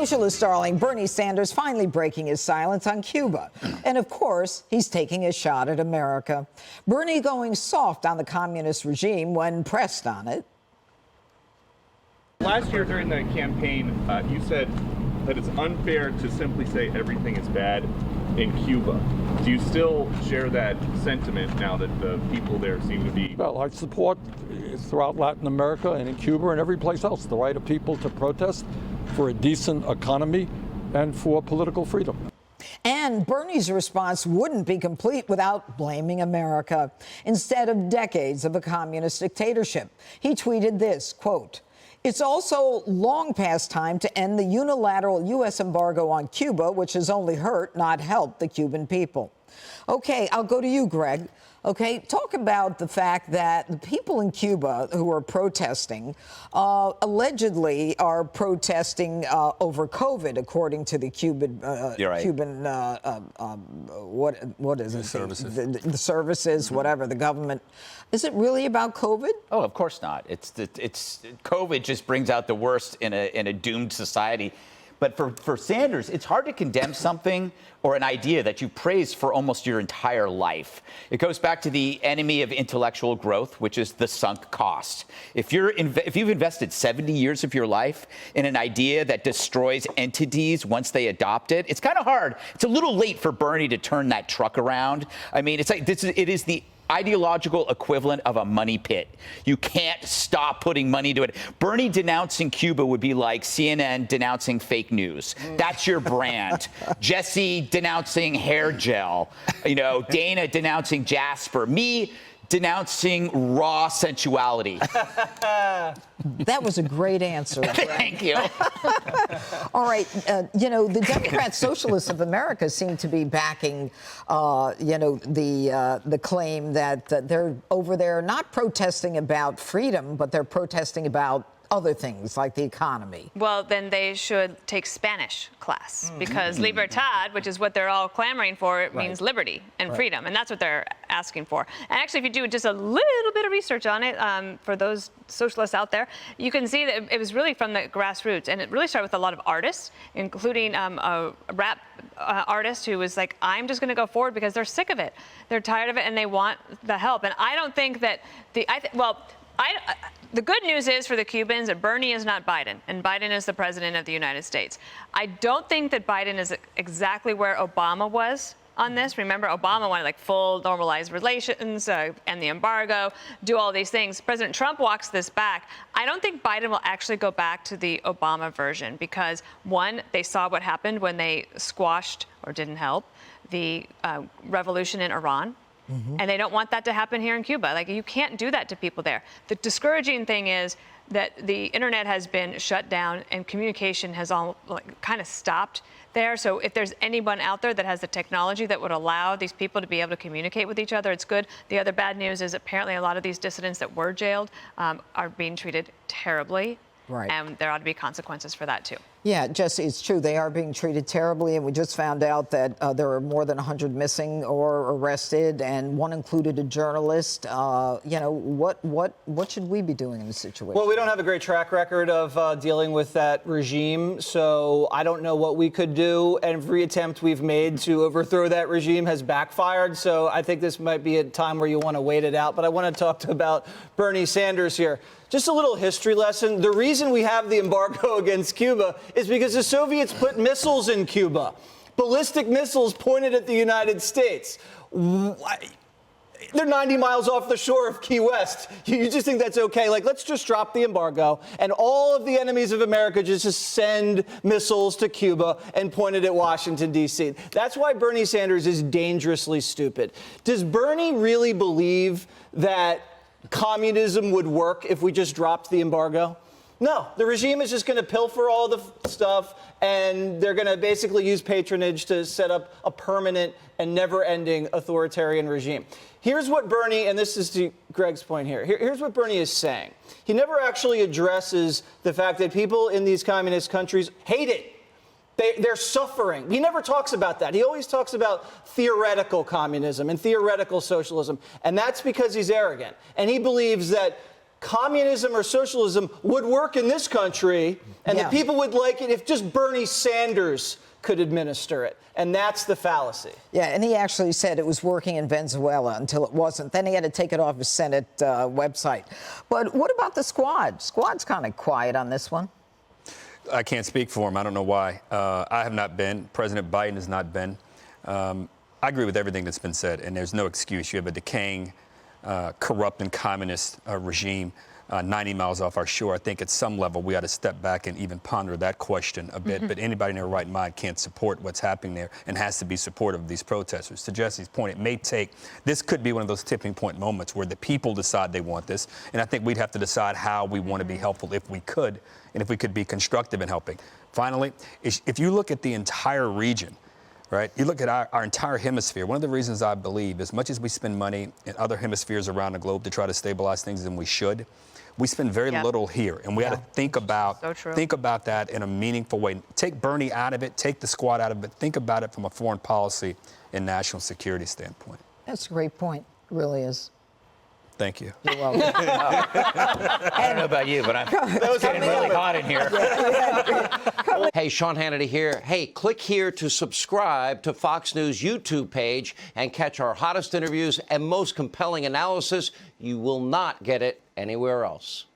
Socialist darling Bernie Sanders finally breaking his silence on Cuba. And of course, he's taking a shot at America. Bernie going soft on the communist regime when pressed on it. Last year during the campaign, you said that it's unfair to simply say everything is bad in Cuba. Do you still share that sentiment now that the people there seem to be? Well, I support throughout Latin America and in Cuba and every place else the right of people to protest for a decent economy and for political freedom. And Bernie's response wouldn't be complete without blaming America. Instead of decades of a communist dictatorship, he tweeted this, quote, "It's also long past time to end the unilateral U.S. embargo on Cuba, which has only hurt, not helped, the Cuban people." Okay, I'll go to you, Greg. Okay, talk about the fact that the people in Cuba who are protesting allegedly are protesting over COVID, according to the Cuban Cuban what is it? Services. The services, whatever, the government. Is it really about COVID? Oh, of course not. It's COVID just brings out the worst in a doomed society. But for Sanders, it's hard to condemn something or an idea that you praised for almost your entire life. It goes back to the enemy of intellectual growth, which is the sunk cost. If you've invested 70 years of your life in an idea that destroys entities once they adopt it, it's kind of hard. It's a little late for Bernie to turn that truck around. I mean, it is the ideological equivalent of a money pit. You can't stop putting money to it. Bernie denouncing Cuba would be like CNN denouncing fake news. That's your brand. Jesse denouncing hair gel. Dana denouncing Jasper. Me denouncing raw sensuality. That was a great answer. Thank you. All right. The Democrat Socialists of America seem to be backing, the claim that they're over there not protesting about freedom, but they're protesting about other things like the economy. Well, then they should take Spanish class because libertad, which is what they're all clamoring for, it means liberty and freedom, and that's what they're asking for. And actually, if you do just a little bit of research on it, for those socialists out there, you can see that it was really from the grassroots, and it really started with a lot of artists, including a rap artist who was like, I'm just going to go forward because they're sick of it. They're tired of it, and they want the help. And I don't think that the good news is for the Cubans that Bernie is not Biden, and Biden is the president of the United States. I don't think that Biden is exactly where Obama was on this. Remember, Obama wanted full normalized relations, and the embargo, do all these things. President Trump walks this back. I don't think Biden will actually go back to the Obama version because, one, they saw what happened when they squashed, or didn't help, the revolution in Iran. And they don't want that to happen here in Cuba. You can't do that to people there. The discouraging thing is that the internet has been shut down and communication has all kind of stopped there. So if there's anyone out there that has the technology that would allow these people to be able to communicate with each other, it's good. The other bad news is apparently a lot of these dissidents that were jailed are being treated terribly. Right. And there ought to be consequences for that, too. Yeah, Jesse, it's true. They are being treated terribly. And we just found out that there are more than 100 missing or arrested, and one included a journalist. What should we be doing in this situation? Well, we don't have a great track record of dealing with that regime, so I don't know what we could do. Every attempt we've made to overthrow that regime has backfired, so I think this might be a time where you want to wait it out. But I want to talk about Bernie Sanders here. Just a little history lesson. The reason we have the embargo against Cuba is because the Soviets put missiles in Cuba, ballistic missiles pointed at the United States. They're 90 miles off the shore of Key West. You just think that's okay? Let's just drop the embargo, and all of the enemies of America just send missiles to Cuba and point it at Washington, D.C. That's why Bernie Sanders is dangerously stupid. Does Bernie really believe that communism would work if we just dropped the embargo? No, the regime is just going to pilfer all the stuff, and they're going to basically use patronage to set up a permanent and never-ending authoritarian regime. Here's what Bernie, and this is to Greg's point here, here's what Bernie is saying. He never actually addresses the fact that people in these communist countries hate it. They're suffering. He never talks about that. He always talks about theoretical communism and theoretical socialism, and that's because he's arrogant. And he believes that communism or socialism would work in this country, and the people would like it if just Bernie Sanders could administer it. And that's the fallacy. Yeah, and he actually said it was working in Venezuela until it wasn't. Then he had to take it off his Senate website. But what about the Squad? Squad's kind of quiet on this one. I can't speak for him. I don't know why. I have not been. President Biden has not been. I agree with everything that's been said, and there's no excuse. You have a decaying, corrupt and communist regime 90 miles off our shore. I think at some level we ought to step back and even ponder that question a bit. But anybody in their right mind can't support what's happening there and has to be supportive of these protesters. To Jesse's point, it may take, this could be one of those tipping point moments where the people decide they want this. And I think we'd have to decide how we want to be helpful if we could, and if we could be constructive in helping. Finally, if you look at the entire region, right? You look at our entire hemisphere. One of the reasons I believe, as much as we spend money in other hemispheres around the globe to try to stabilize things, and we should, we spend very little here, and we ought to think about that in a meaningful way. Take Bernie out of it, take the Squad out of it, think about it from a foreign policy and national security standpoint. That's a great point. It really is. Thank you. You're welcome. I don't know about you, but I'm getting really hot in here. Hey, Sean Hannity here. Hey, click here to subscribe to Fox News YouTube page and catch our hottest interviews and most compelling analysis. You will not get it anywhere else.